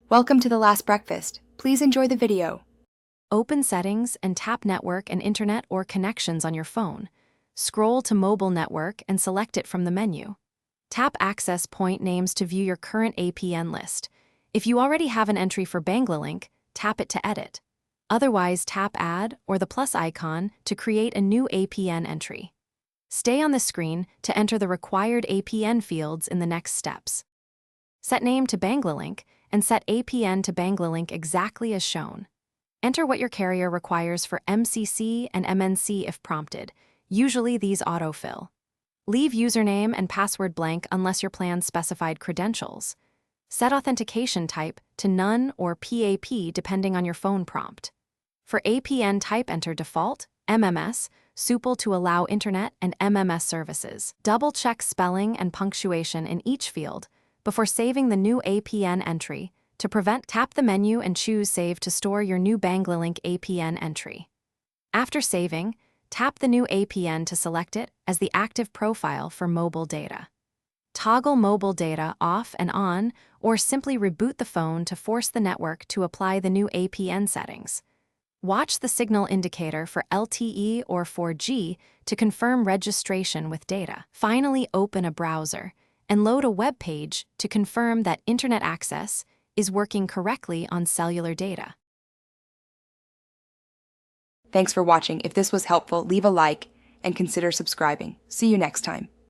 Welcome to The Last Breakfast. Please enjoy the video. Open Settings and tap Network and Internet or Connections on your phone. Scroll to Mobile Network and select it from the menu. Tap Access Point Names to view your current APN list. If you already have an entry for Banglalink, tap it to edit. Otherwise, tap Add or the plus icon to create a new APN entry. Stay on the screen to enter the required APN fields in the next steps. Set name to Banglalink and set APN to Banglalink exactly as shown. Enter what your carrier requires for MCC and MNC if prompted. Usually these autofill. Leave username and password blank unless your plan specified credentials. Set authentication type to none or PAP depending on your phone prompt. For APN type, enter default, MMS, supple to allow internet and MMS services. Double-check spelling and punctuation in each field before saving the new APN entry. To prevent, tap the menu and choose Save to store your new Banglalink APN entry. After saving, tap the new APN to select it as the active profile for mobile data. Toggle mobile data off and on, or simply reboot the phone to force the network to apply the new APN settings. Watch the signal indicator for LTE or 4G to confirm registration with data. Finally, open a browser and load a web page to confirm that internet access is working correctly on cellular data. Thanks for watching. If this was helpful, leave a like and consider subscribing. See you next time.